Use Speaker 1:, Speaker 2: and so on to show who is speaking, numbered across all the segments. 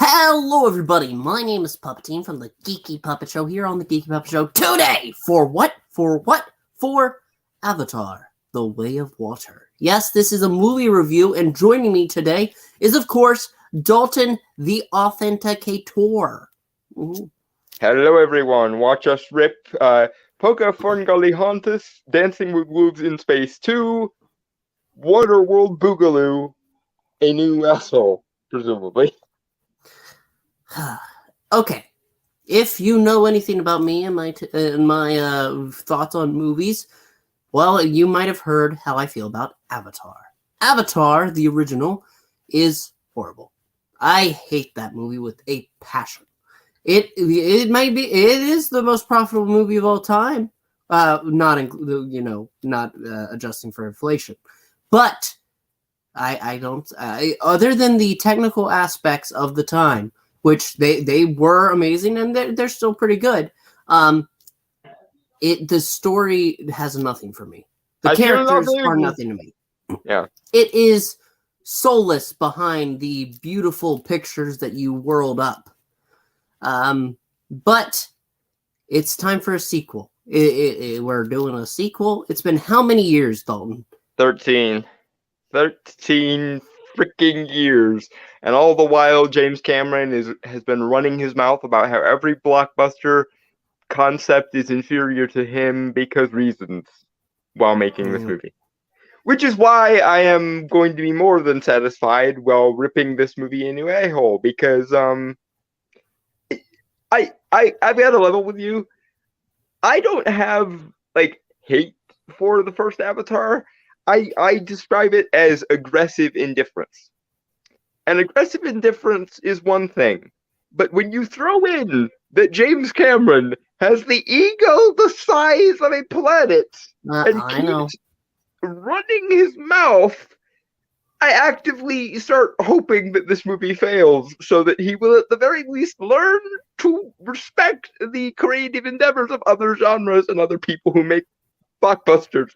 Speaker 1: Hello, everybody. My name is Puppetine from the Geeky Puppet Show here on the Geeky Puppet Show today. For what? For Avatar: The Way of Water. Yes, this is a movie review, and joining me today is, of course, Dalton, the Authenticator.
Speaker 2: Hello, everyone. Watch us rip Poca Ferngully Dancing with Wolves in Space 2, Waterworld Boogaloo, a new asshole, presumably.
Speaker 1: Okay, if you know anything about me and my thoughts on movies, well, you might have heard how I feel about Avatar. Avatar, the original, is horrible. I hate that movie with a passion. It is the most profitable movie of all time, not adjusting for inflation, but I don't other than the technical aspects of the time, which they were amazing and they're still pretty good. The story has nothing for me. The characters are nothing to me.
Speaker 2: Yeah,
Speaker 1: it is soulless behind the beautiful pictures that you whirled up. But it's time for a sequel. We're doing a sequel. It's been how many years, Dalton?
Speaker 2: 13 freaking years. And all the while, James Cameron has been running his mouth about how every blockbuster concept is inferior to him because reasons while making this movie. Which is why I am going to be more than satisfied while ripping this movie a new a-hole, because I've got a level with you. I don't have hate for the first Avatar. I describe it as aggressive indifference. And aggressive indifference is one thing. But when you throw in that James Cameron has the ego the size of a planet and keeps running his mouth, I actively start hoping that this movie fails so that he will at the very least learn to respect the creative endeavors of other genres and other people who make blockbusters.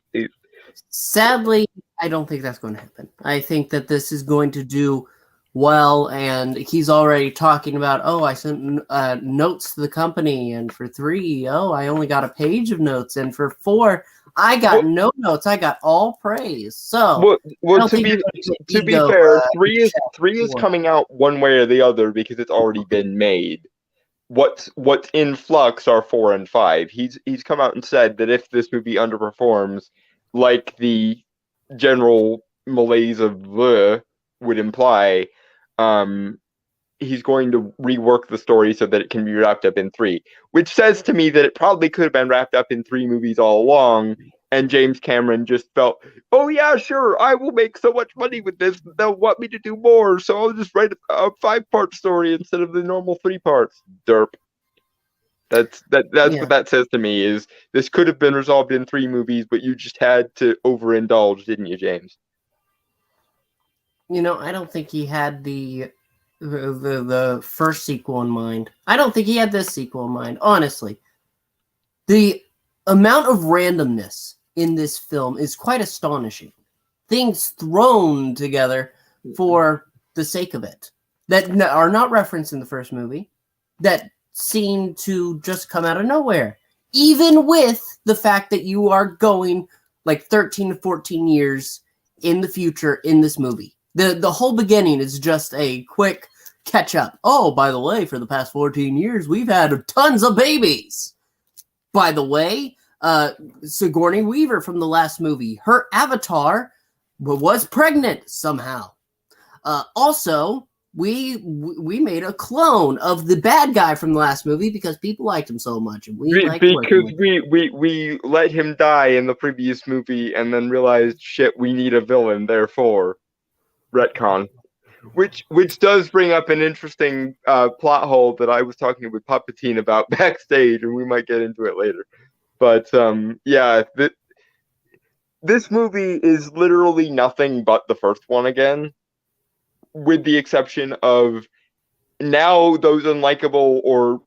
Speaker 1: Sadly, I don't think that's going to happen. I think that this is going to do well, and he's already talking about, I sent notes to the company, and for 3, I only got a page of notes, and for 4, I got no notes. I got all praise. So,
Speaker 2: to be fair, 3 is coming out one way or the other because it's already been made. What's in flux are 4 and 5. He's come out and said that if this movie underperforms, like the general malaise of the would imply, he's going to rework the story so that it can be wrapped up in 3, which says to me that it probably could have been wrapped up in 3 movies all along, and James Cameron just felt, oh yeah, sure, I will make so much money with this, they'll want me to do more, so I'll just write a 5-part story instead of the normal 3 parts. Derp. That's what that says to me, is this could have been resolved in 3 movies, but you just had to overindulge, didn't you, James?
Speaker 1: I don't think he had the first sequel in mind. I don't think he had this sequel in mind, honestly. The amount of randomness in this film is quite astonishing. Things thrown together for the sake of it that are not referenced in the first movie, that seem to just come out of nowhere, even with the fact that you are going 13 to 14 years in the future in this movie. The whole beginning is just a quick catch up. Oh, by the way, for the past 14 years, we've had tons of babies. By the way, Sigourney Weaver from the last movie, her avatar was pregnant somehow. Also, we made a clone of the bad guy from the last movie because people liked him so much, and we
Speaker 2: let him die in the previous movie and then realized, shit, we need a villain, therefore retcon. Which does bring up an interesting plot hole that I was talking with Puppetine about backstage, and we might get into it later. But this movie is literally nothing but the first one again, with the exception of now those unlikable or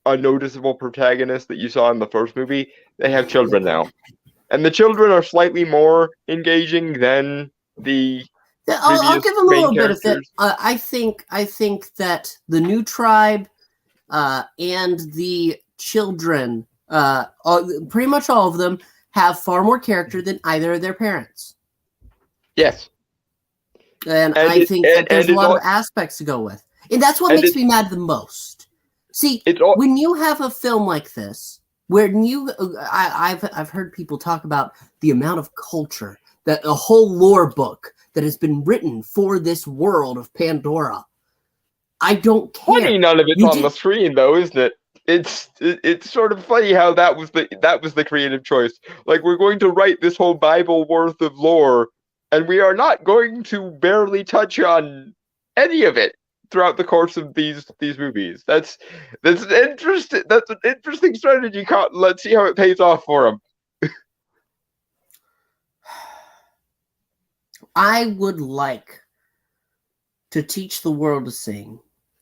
Speaker 2: unnoticeable protagonists that you saw in the first movie, they have children now. And the children are slightly more engaging than the
Speaker 1: I'll give him a little bit of it.
Speaker 2: characters.
Speaker 1: I think that the new tribe and the children, pretty much all of them, have far more character than either of their parents.
Speaker 2: Yes.
Speaker 1: And I think that there's a lot of aspects to go with. And that's what makes me mad the most. See, when you have a film like this, when I've heard people talk about the amount of culture, that a whole lore book that has been written for this world of Pandora. I don't care.
Speaker 2: Funny, none of it's on the screen though, isn't it? It's sort of funny how that was the creative choice. Like, we're going to write this whole Bible worth of lore, and we are not going to barely touch on any of it throughout the course of these movies. That's interesting. That's an interesting strategy. Let's see how it pays off for them.
Speaker 1: I would like to teach the world to sing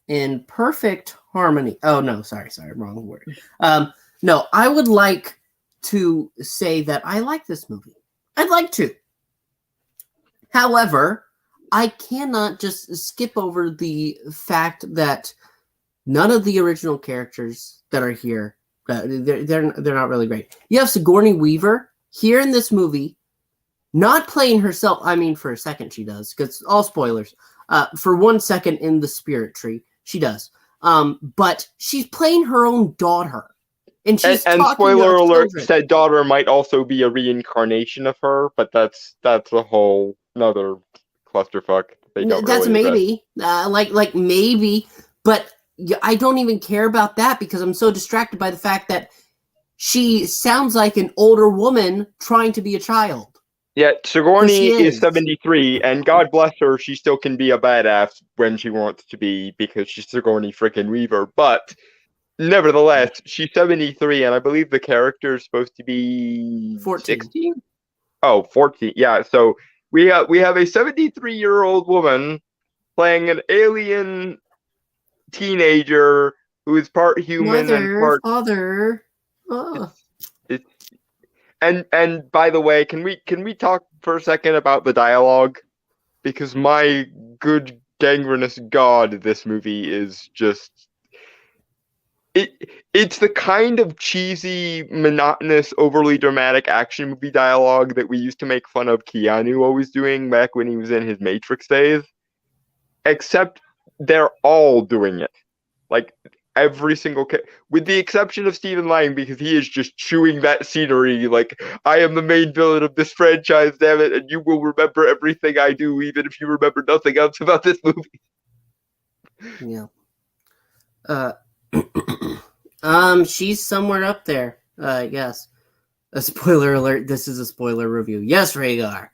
Speaker 1: in perfect harmony. Oh no, sorry, wrong word. No, I would like to say that I like this movie. I'd like to. However, I cannot just skip over the fact that none of the original characters that are here, they're not really great. You have Sigourney Weaver here in this movie, not playing herself. I mean, for a second she does, because all spoilers. For 1 second in the spirit tree, she does. But she's playing her own daughter. And she's
Speaker 2: and spoiler alert,
Speaker 1: children.
Speaker 2: said daughter might also be a reincarnation of her, but that's a whole another clusterfuck.
Speaker 1: That's really maybe. Like maybe, but I don't even care about that because I'm so distracted by the fact that she sounds like an older woman trying to be a child.
Speaker 2: Yeah, Sigourney is 73, and God bless her, she still can be a badass when she wants to be because she's Sigourney freaking Weaver. But nevertheless, she's 73, and I believe the character is supposed to be
Speaker 1: 14.
Speaker 2: 16? Oh, 14. Yeah, so we have a 73-year-old woman playing an alien teenager who is part human and part
Speaker 1: father. Oh.
Speaker 2: And by the way, can we talk for a second about the dialogue? Because my good gangrenous god, this movie is just it's the kind of cheesy, monotonous, overly dramatic action movie dialogue that we used to make fun of Keanu always doing back when he was in his Matrix days. Except they're all doing it. Like every single with the exception of Stephen Lang, because he is just chewing that scenery like, I am the main villain of this franchise, damn it, and you will remember everything I do, even if you remember nothing else about this movie.
Speaker 1: Yeah. She's somewhere up there. Yes. A spoiler alert. This is a spoiler review. Yes, Rhaegar.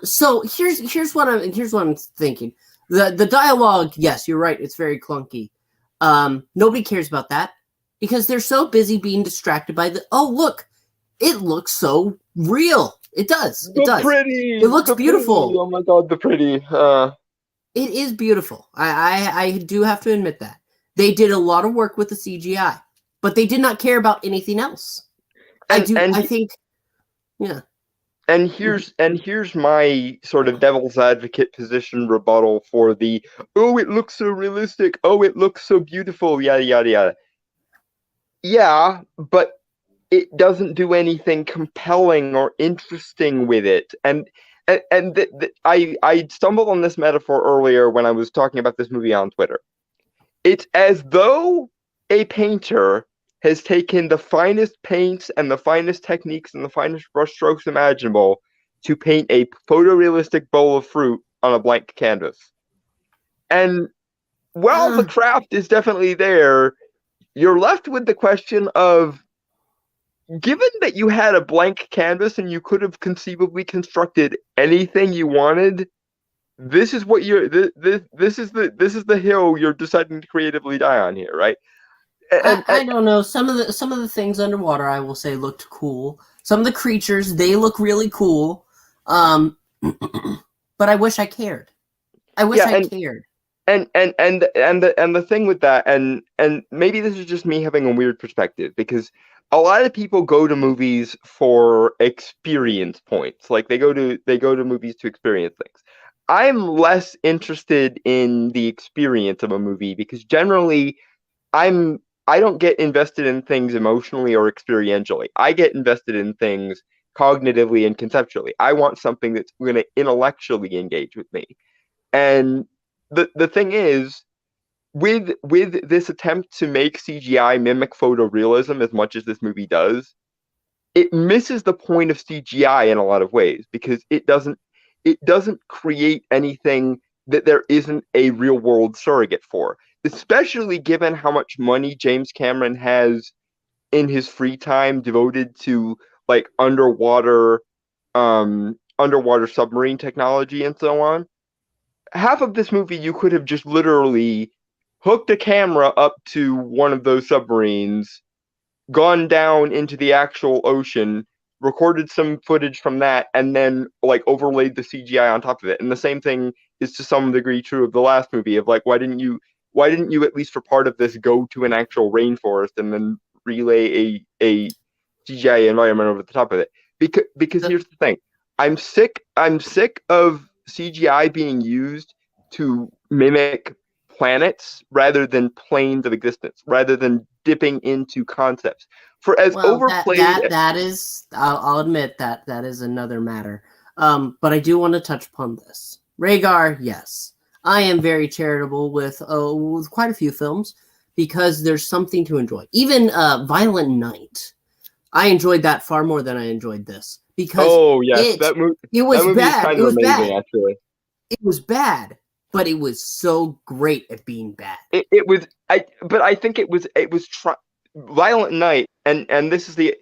Speaker 1: So here's what I'm thinking. The dialogue, yes, you're right. It's very clunky. Nobody cares about that because they're so busy being distracted by look, it looks so real. It does. It does.
Speaker 2: Pretty.
Speaker 1: It looks beautiful.
Speaker 2: Pretty. Oh my god, the pretty.
Speaker 1: It is beautiful. I do have to admit that. They did a lot of work with the CGI, but they did not care about anything else. I think. Yeah.
Speaker 2: And here's my sort of devil's advocate position rebuttal for the, oh, it looks so realistic, oh, it looks so beautiful, yada yada yada. Yeah, but it doesn't do anything compelling or interesting with it. And I stumbled on this metaphor earlier when I was talking about this movie on Twitter. It's as though a painter has taken the finest paints and the finest techniques and the finest brushstrokes imaginable to paint a photorealistic bowl of fruit on a blank canvas. And while the craft is definitely there, you're left with the question of, given that you had a blank canvas and you could have conceivably constructed anything you wanted, this is what this is the hill you're deciding to creatively die on here, right?
Speaker 1: I don't know. Some of the things underwater, I will say, looked cool. Some of the creatures, they look really cool. But I wish I cared. I cared.
Speaker 2: And the thing with that, and maybe this is just me having a weird perspective, because a lot of people go to movies for experience points. Like they go to movies to experience things. I'm less interested in the experience of a movie because generally I don't get invested in things emotionally or experientially. I get invested in things cognitively and conceptually. I want something that's going to intellectually engage with me. And the thing is, with this attempt to make CGI mimic photorealism as much as this movie does, it misses the point of CGI in a lot of ways because it doesn't create anything that there isn't a real world surrogate for, especially given how much money James Cameron has in his free time devoted to like underwater submarine technology and so on. Half of this movie you could have just literally hooked a camera up to one of those submarines, gone down into the actual ocean, recorded some footage from that, and then like overlaid the CGI on top of it. And the same thing is to some degree true of the last movie of like why didn't you at least for part of this go to an actual rainforest and then relay a CGI environment over the top of it? Because here's the thing. I'm sick of CGI being used to mimic planets rather than planes of existence, rather than dipping into concepts. For as overplayed
Speaker 1: that is, I'll admit that is another matter. But I do want to touch upon this. Rhaegar, yes, I am very charitable with quite a few films because there's something to enjoy. Even Violent Night, I enjoyed that far more than I enjoyed this because it was bad. It was amazing, bad. Actually, it was bad. But it was so great at being bad.
Speaker 2: But I think it was Violent Night, and this is the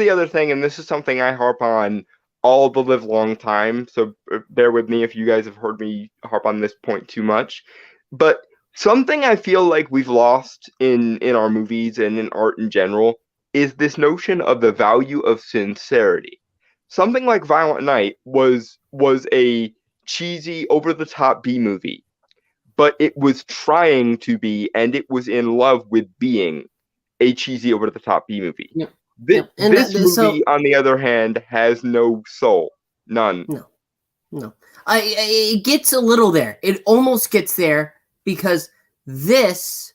Speaker 2: other thing, and this is something I harp on all the live long time. So bear with me if you guys have heard me harp on this point too much. But something I feel like we've lost in our movies and in art in general is this notion of the value of sincerity. Something like Violent Night was a cheesy, over-the-top B movie, but it was trying to be, and it was in love with being a cheesy, over-the-top B movie.
Speaker 1: Yep.
Speaker 2: This movie, on the other hand, has no soul, none.
Speaker 1: No. It gets a little there. It almost gets there because this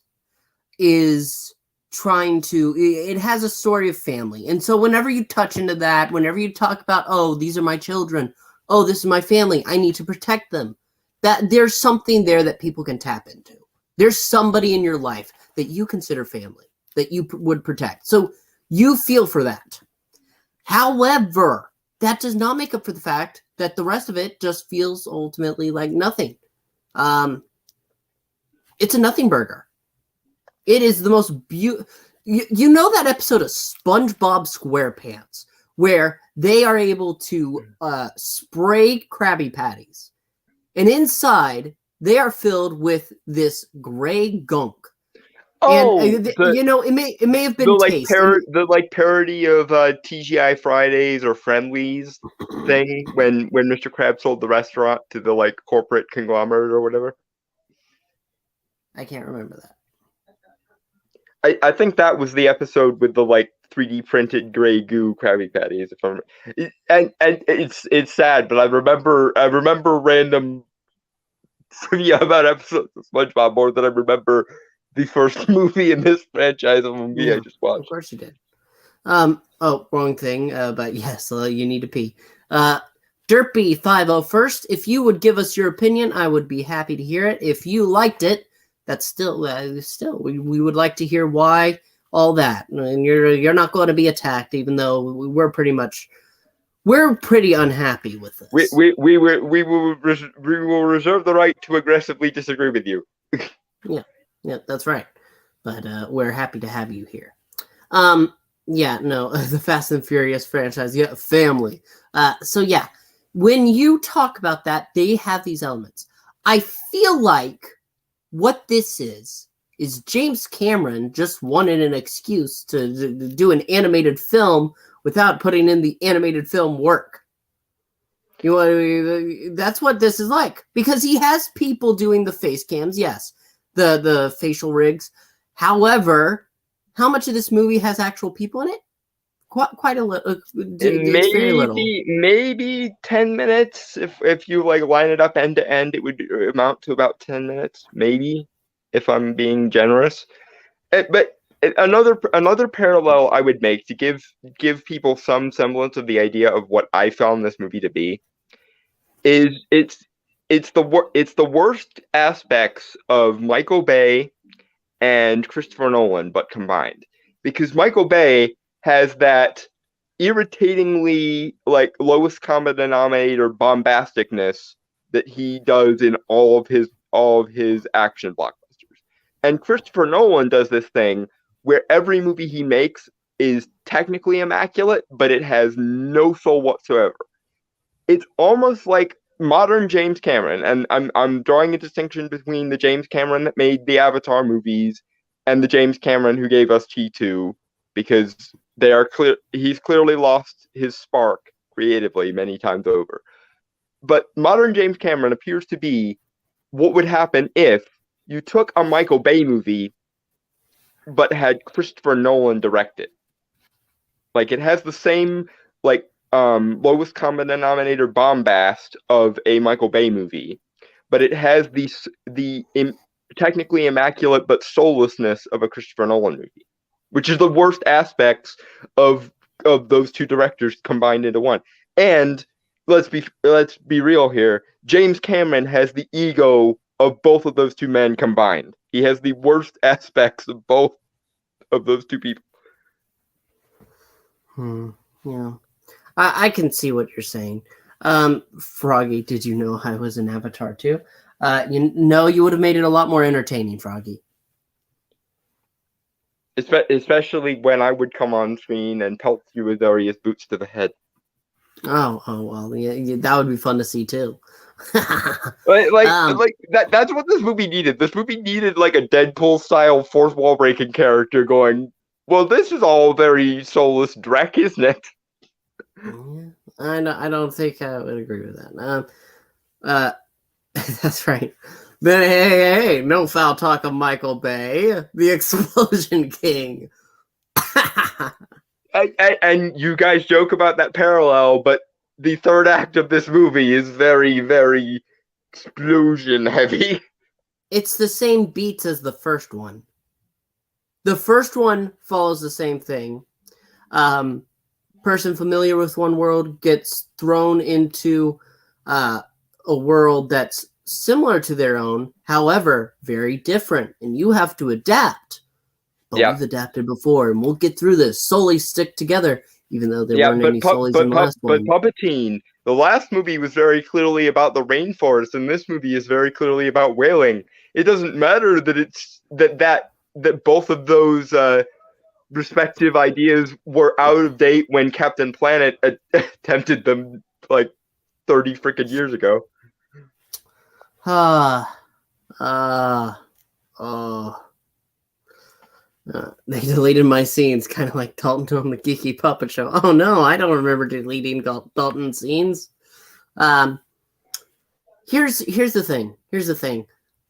Speaker 1: is trying to. It has a story of family, and so whenever you touch into that, whenever you talk about, oh, these are my children. Oh, this is my family. I need to protect them. That there's something there that people can tap into. There's somebody in your life that you consider family that you would protect. So you feel for that. However, that does not make up for the fact that the rest of it just feels ultimately like nothing. It's a nothing burger. It is the most beautiful. You know that episode of SpongeBob SquarePants where they are able to spray Krabby Patties. And inside, they are filled with this gray gunk.
Speaker 2: Oh,
Speaker 1: and, it may have been tasty.
Speaker 2: The parody of TGI Fridays or Friendlies thing when Mr. Krabs sold the restaurant to the like corporate conglomerate or whatever.
Speaker 1: I can't remember that.
Speaker 2: I think that was the episode with the like 3D printed gray goo Krabby Patties. And it's sad, but I remember random trivia about episodes of SpongeBob more than I remember the first movie in this franchise of a movie I just watched.
Speaker 1: Of course you did. Wrong thing. But yes, you need to pee. Derpy50 first. If you would give us your opinion, I would be happy to hear it. If you liked it, that's still we would like to hear why all that. And you're not going to be attacked, even though we're pretty unhappy with this.
Speaker 2: We will reserve the right to aggressively disagree with you.
Speaker 1: Yeah, that's right. But we're happy to have you here. The Fast and Furious franchise, family. When you talk about that, they have these elements. I feel like what this is James Cameron just wanted an excuse to do an animated film without putting in the animated film work. That's what this is like. Because he has people doing the face cams, yes. The facial rigs. However, how much of this movie has actual people in it? quite a little. It's very little.
Speaker 2: Maybe 10 minutes. If you like line it up end to end, it would amount to about 10 minutes, maybe, if I'm being generous. But another parallel I would make to give people some semblance of the idea of what I found this movie to be is it's the worst aspects of Michael Bay and Christopher Nolan, but combined. Because Michael Bay has that irritatingly like lowest common denominator bombasticness that he does in all of his action blockbusters. And Christopher Nolan does this thing where every movie he makes is technically immaculate, but it has no soul whatsoever. It's almost like modern James Cameron, and I'm drawing a distinction between the James Cameron that made the Avatar movies and the James Cameron who gave us T2, because he's clearly lost his spark creatively many times over. But modern James Cameron appears to be what would happen if you took a Michael Bay movie but had Christopher Nolan direct it. Like, it has the same like lowest common denominator bombast of a Michael Bay movie, but it has the technically immaculate but soullessness of a Christopher Nolan movie, which is the worst aspects of those two directors combined into one. And let's be real here. James Cameron has the ego of both of those two men combined. He has the worst aspects of both of those two people.
Speaker 1: Yeah. I can see what you're saying. Froggy, did you know I was an Avatar too? You would have made it a lot more entertaining, Froggy.
Speaker 2: Especially when I would come on screen and pelt you with various boots to the head.
Speaker 1: Oh well, yeah, that would be fun to see too.
Speaker 2: That's what this movie needed. This movie needed like a Deadpool style fourth wall breaking character going, well, this is all very soulless dreck, isn't it?
Speaker 1: I don't think I would agree with that. That's right. But hey, no foul talk of Michael Bay, the Explosion King.
Speaker 2: And you guys joke about that parallel, but the third act of this movie is very, very explosion heavy.
Speaker 1: It's the same beats as the first one. The first one follows the same thing. Person familiar with one world gets thrown into a world that's similar to their own, however, very different, and you have to adapt. But we've adapted before, and we'll get through this. Sully stick together, even though there weren't any Sullys in the last one.
Speaker 2: But Puppetine, the last movie was very clearly about the rainforest, and this movie is very clearly about whaling. It doesn't matter that it's that both of those respective ideas were out of date when Captain Planet attempted them like 30 freaking years ago.
Speaker 1: They deleted my scenes, kind of like Dalton on the Geeky Puppet Show. Oh no, I don't remember deleting Dalton scenes. Here's the thing.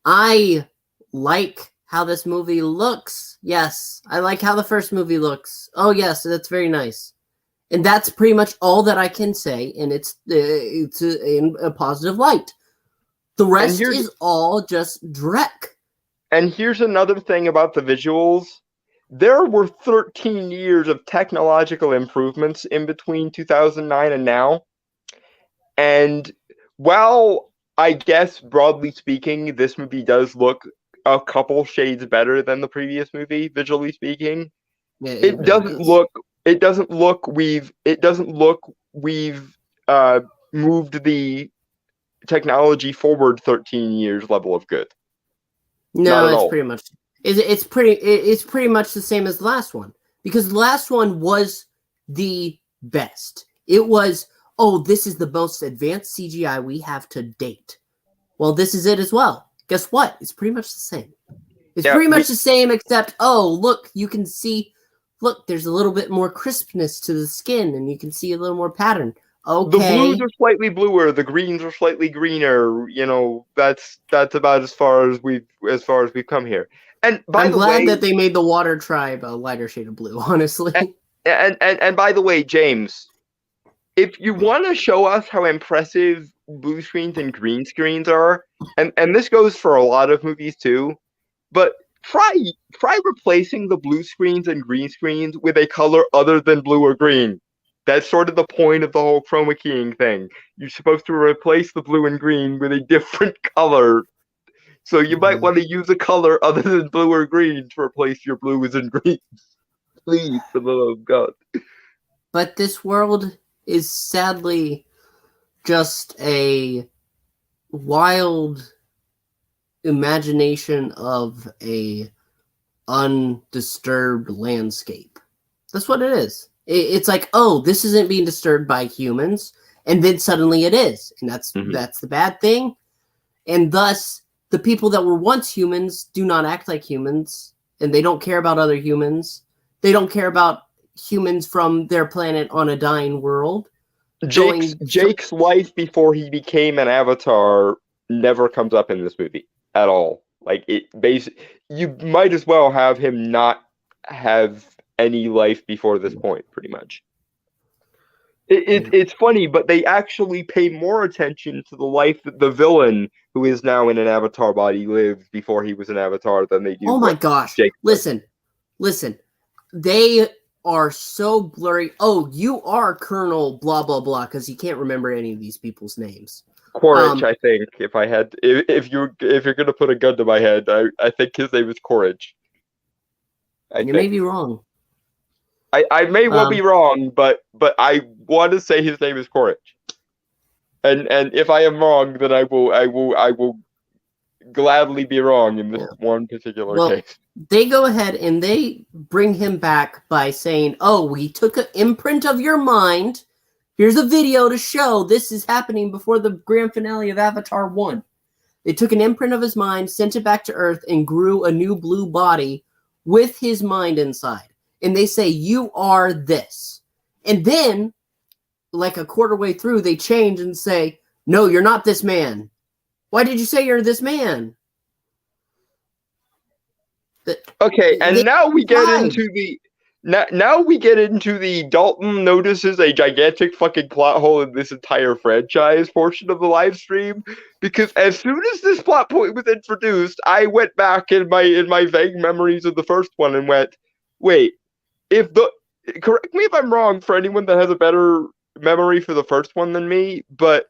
Speaker 1: I like how this movie looks. Yes, I like how the first movie looks. Oh yes, that's very nice. And that's pretty much all that I can say, and it's in a positive light. The rest is all just dreck.
Speaker 2: And here's another thing about the visuals. There were 13 years of technological improvements in between 2009 and now. And while I guess, broadly speaking, this movie does look a couple shades better than the previous movie, visually speaking, it doesn't look we've moved the technology forward 13 years level of good.
Speaker 1: No, it's pretty much it's pretty much the same as the last one, because the last one was the best. It was, this is the most advanced CGI we have to date. Well, this is it as well. Guess what? It's pretty much the same. It's pretty much the same, except look, you can see. Look, there's a little bit more crispness to the skin, and you can see a little more pattern. Okay.
Speaker 2: The blues are slightly bluer. The greens are slightly greener. You know, that's about as far as we've come here. And
Speaker 1: I'm glad that they made the Water Tribe a lighter shade of blue. Honestly.
Speaker 2: And by the way, James, if you want to show us how impressive blue screens and green screens are, and this goes for a lot of movies too, but try replacing the blue screens and green screens with a color other than blue or green. That's sort of the point of the whole chroma keying thing. You're supposed to replace the blue and green with a different color. So you might want to use a color other than blue or green to replace your blues and greens. Please, for the love of God.
Speaker 1: But this world is sadly just a wild imagination of a undisturbed landscape. That's what it is. It's like, oh, this isn't being disturbed by humans, and then suddenly it is, and that's the bad thing. And thus, the people that were once humans do not act like humans, and they don't care about other humans. They don't care about humans from their planet on a dying world.
Speaker 2: Jake's life before he became an avatar never comes up in this movie at all. Like, you might as well have him not have any life before this point, pretty much. It's funny, but they actually pay more attention to the life that the villain, who is now in an avatar body, lived before he was an avatar than they do.
Speaker 1: Oh my gosh! Listen. They are so blurry. Oh, you are Colonel blah blah blah, because he can't remember any of these people's names.
Speaker 2: Quaritch, I think. If you're gonna put a gun to my head, I think his name is Quaritch.
Speaker 1: You may be wrong.
Speaker 2: I may well be wrong, but I want to say his name is Quaritch. And if I am wrong, then I will gladly be wrong in this one particular case.
Speaker 1: They go ahead and they bring him back by saying, "Oh, we took an imprint of your mind. Here's a video to show this is happening before the grand finale of Avatar 1. They took an imprint of his mind, sent it back to Earth, and grew a new blue body with his mind inside. And they say, you are this." And then, like a quarter way through, they change and say, "No, you're not this man. Why did you say you're this man?"
Speaker 2: Okay, and now we get into the Dalton notices a gigantic fucking plot hole in this entire franchise portion of the live stream, because as soon as this plot point was introduced, I went back in my vague memories of the first one and went, wait, correct me if I'm wrong for anyone that has a better memory for the first one than me, but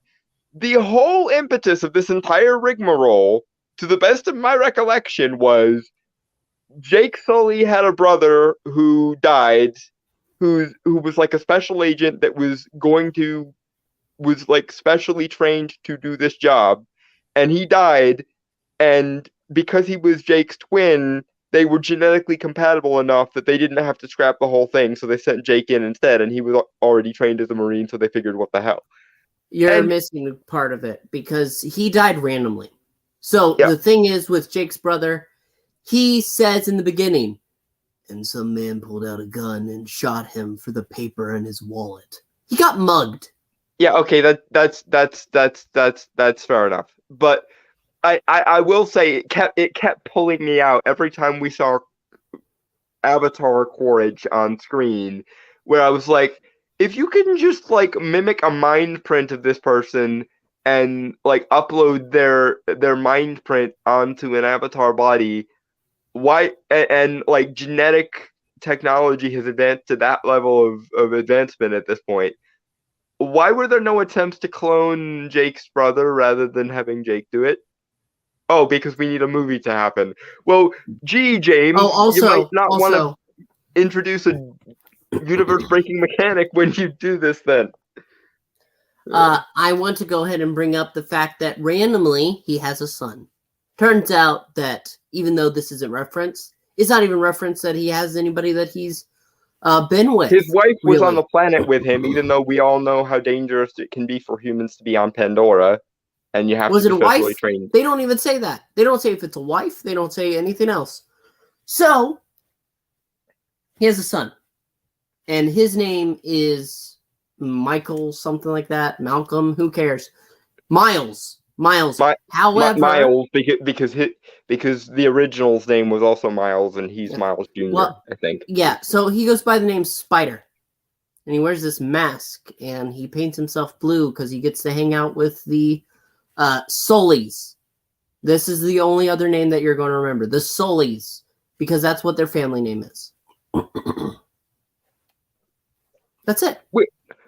Speaker 2: the whole impetus of this entire rigmarole, to the best of my recollection, was Jake Sully had a brother who died, who was like a special agent that was like specially trained to do this job, and he died, and because he was Jake's twin, they were genetically compatible enough that they didn't have to scrap the whole thing, so they sent Jake in instead, and he was already trained as a Marine, so they figured, what the hell.
Speaker 1: You're missing part of it, because he died randomly. So the thing is, with Jake's brother, he says in the beginning, "And some man pulled out a gun and shot him for the paper in his wallet." He got mugged.
Speaker 2: Yeah, okay, that's fair enough. But I will say it kept pulling me out every time we saw Avatar Quaritch on screen, where I was like, if you can just like mimic a mind print of this person and like upload their mind print onto an avatar body, why, and like genetic technology has advanced to that level of advancement at this point, why were there no attempts to clone Jake's brother rather than having Jake do it? Oh, because we need a movie to happen. Well, gee, James, you might not want to introduce a universe-breaking mechanic when you do this then.
Speaker 1: I want to go ahead and bring up the fact that randomly he has a son. Turns out that even though this isn't referenced, it's not even referenced that he has anybody that he's been with.
Speaker 2: His wife was on the planet with him, even though we all know how dangerous it can be for humans to be on Pandora. And you have
Speaker 1: was
Speaker 2: to
Speaker 1: it a wife?
Speaker 2: Train.
Speaker 1: They don't even say that. They don't say if it's a wife. They don't say anything else. So he has a son, and his name is Michael, something like that. Malcolm, who cares? Miles. Miles. However,
Speaker 2: Miles, because the original's name was also Miles, and he's Miles Jr., I think.
Speaker 1: Yeah, so he goes by the name Spider. And he wears this mask, and he paints himself blue because he gets to hang out with the Sullies. This is the only other name that you're going to remember. The Sullies, because that's what their family name is. That's it.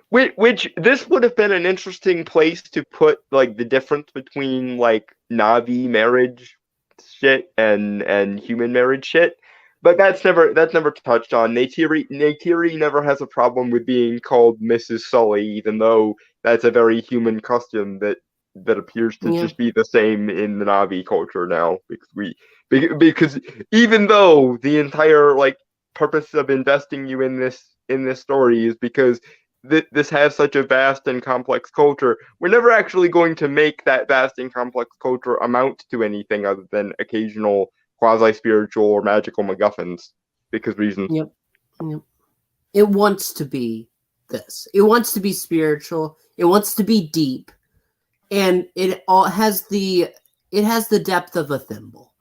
Speaker 2: Which this would have been an interesting place to put like the difference between like Na'vi marriage shit and human marriage shit. But that's never touched on. Neytiri never has a problem with being called Mrs. Sully, even though that's a very human custom that appears to just be the same in the Na'vi culture now. Because even though the entire like purpose of investing you in this story is because this has such a vast and complex culture, we're never actually going to make that vast and complex culture amount to anything other than occasional quasi-spiritual or magical MacGuffins because reasons.
Speaker 1: Yep. It wants to be this. It wants to be spiritual. It wants to be deep, and it all has the depth of a thimble.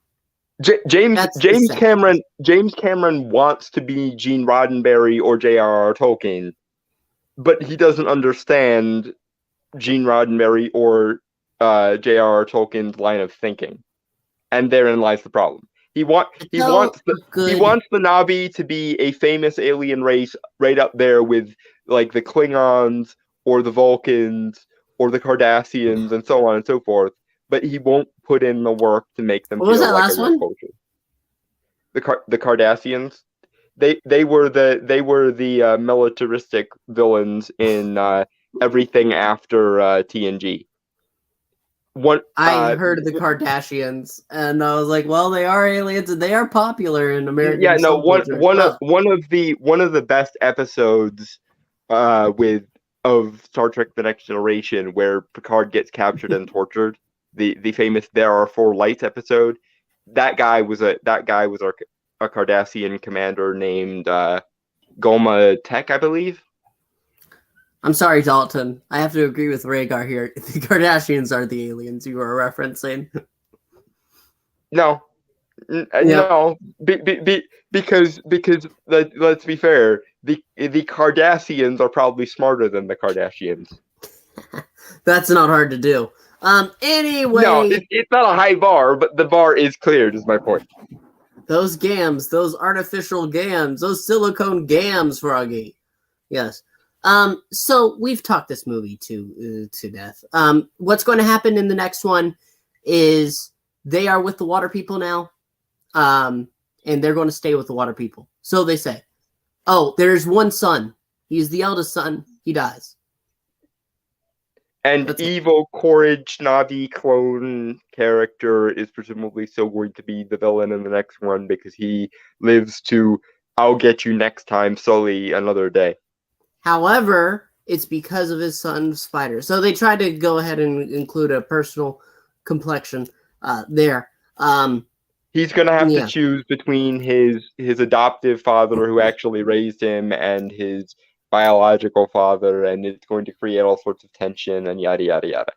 Speaker 2: James Cameron wants to be Gene Roddenberry or J.R.R. Tolkien, but he doesn't understand Gene Roddenberry or J.R.R. Tolkien's line of thinking. And therein lies the problem. He wants the Na'vi to be a famous alien race right up there with like the Klingons or the Vulcans or the Cardassians and so on and so forth. But he won't put in the work to make them feel like a real culture. The Cardassians, they were the militaristic villains in everything after TNG.
Speaker 1: I heard of the Kardashians, and I was like, "Well, they are aliens, and they are popular in American."
Speaker 2: Yeah, no. One of the best episodes of Star Trek: The Next Generation, where Picard gets captured and tortured. The famous "There Are Four Lights" episode. That guy was a Cardassian commander named Goma Tech, I believe.
Speaker 1: I'm sorry, Dalton. I have to agree with Rhaegar here. The Kardashians are the aliens you are referencing.
Speaker 2: No, because let's be fair. The Cardassians are probably smarter than the Kardashians.
Speaker 1: That's not hard to do. Anyway,
Speaker 2: no, it's not a high bar, but the bar is cleared. Is my point.
Speaker 1: Those gams, those artificial gams, those silicone gams, Froggy. Yes. So we've talked this movie to death. What's going to happen in the next one is they are with the water people now. And they're going to stay with the water people. So they say, oh, there's one son. He's the eldest son. He dies.
Speaker 2: And evil Courage Na'vi clone character is presumably still going to be the villain in the next one because he lives to "I'll get you next time" sully another day.
Speaker 1: However, it's because of his son Spider. So they tried to go ahead and include a personal complexion there.
Speaker 2: He's going to have to choose between his adoptive father who actually raised him and his biological father, and it's going to create all sorts of tension and yada yada yada.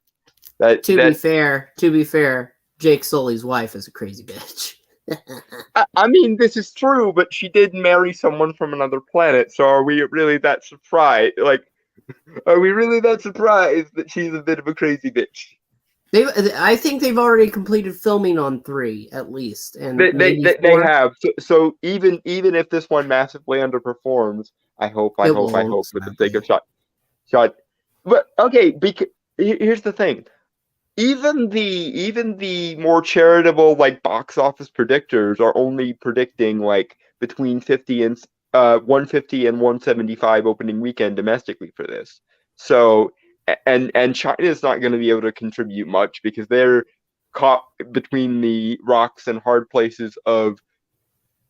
Speaker 1: To be fair, Jake Sully's wife is a crazy bitch.
Speaker 2: I mean, this is true, but she did marry someone from another planet, so are we really that surprised? Like, are we really that surprised that she's a bit of a crazy bitch?
Speaker 1: I think they've already completed filming on 3, at least. And
Speaker 2: they have. So even if this one massively underperforms, I hope, for the sake of shot. But okay, because here's the thing. Even the more charitable like box office predictors are only predicting like between 150 and 175 opening weekend domestically for this. So and China's not going to be able to contribute much because they're caught between the rocks and hard places of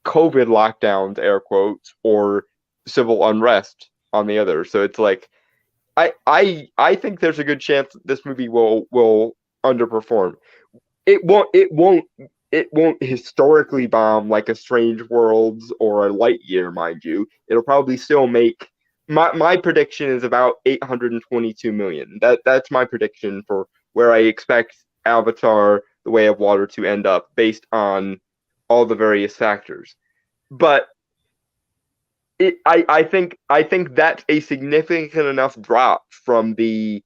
Speaker 2: COVID lockdowns, air quotes, or civil unrest on the other. So it's like I think there's a good chance that this movie will underperform. It won't historically bomb like a Strange Worlds or a Lightyear, mind you. It'll probably still make my prediction is about 822 million. That's my prediction for where I expect Avatar: The Way of Water to end up based on all the various factors. But I think that's a significant enough drop from the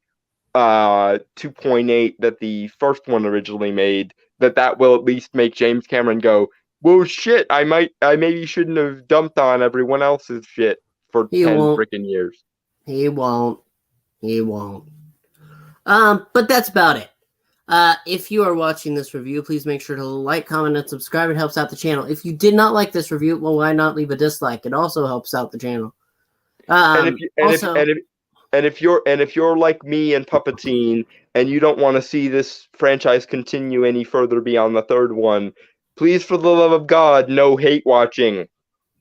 Speaker 2: 2.8 that the first one originally made that will at least make James Cameron go, well, shit, I maybe shouldn't have dumped on everyone else's shit for 10 freaking years.
Speaker 1: He won't. But that's about it. If you are watching this review, please make sure to like, comment, and subscribe. It helps out the channel. If you did not like this review, well, why not leave a dislike? It also helps out the channel.
Speaker 2: If you're like me and Puppetine and you don't want to see this franchise continue any further beyond the third one, please, for the love of God, no hate watching.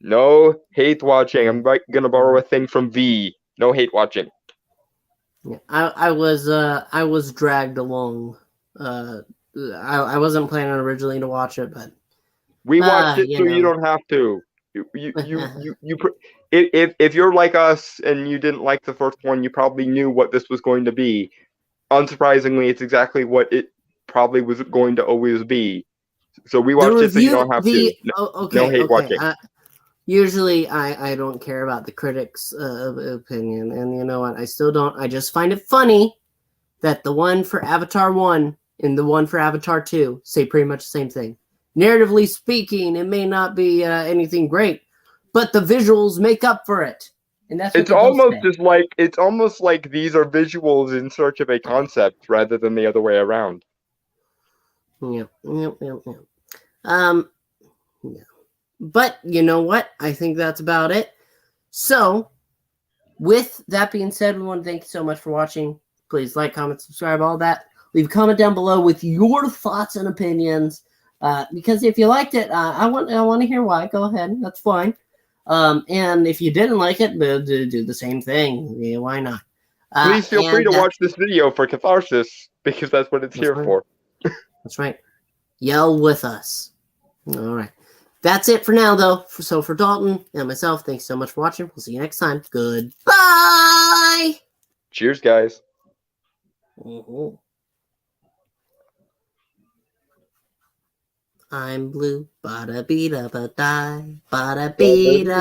Speaker 2: No hate watching. I'm gonna borrow a thing from V. No hate watching.
Speaker 1: Yeah, I was dragged along. I wasn't planning originally to watch it, but
Speaker 2: we watched it so you don't have to. If you're like us and you didn't like the first one, you probably knew what this was going to be. Unsurprisingly, it's exactly what it probably was going to always be. So we watched it so you don't have to. No hate watching.
Speaker 1: Usually, I don't care about the critics' opinion, and you know what? I still don't. I just find it funny that the one for Avatar 1 and the one for Avatar 2 say pretty much the same thing. Narratively speaking, it may not be anything great, but the visuals make up for it, and that's what
Speaker 2: it's almost like these are visuals in search of a concept rather than the other way around.
Speaker 1: Yeah. Yeah. But you know what? I think that's about it. So, with that being said, we want to thank you so much for watching. Please like, comment, subscribe, all that. Leave a comment down below with your thoughts and opinions. Because if you liked it, I want to hear why. Go ahead. That's fine. And if you didn't like it, do the same thing. Yeah, why not?
Speaker 2: Please feel free to watch this video for catharsis, because that's what it's here for.
Speaker 1: That's right. Yell with us. All right. That's it for now, though. So for Dalton and myself, thanks so much for watching. We'll see you next time. Goodbye.
Speaker 2: Cheers, guys.
Speaker 1: I'm blue. Bada bee da ba die. Bada bee da.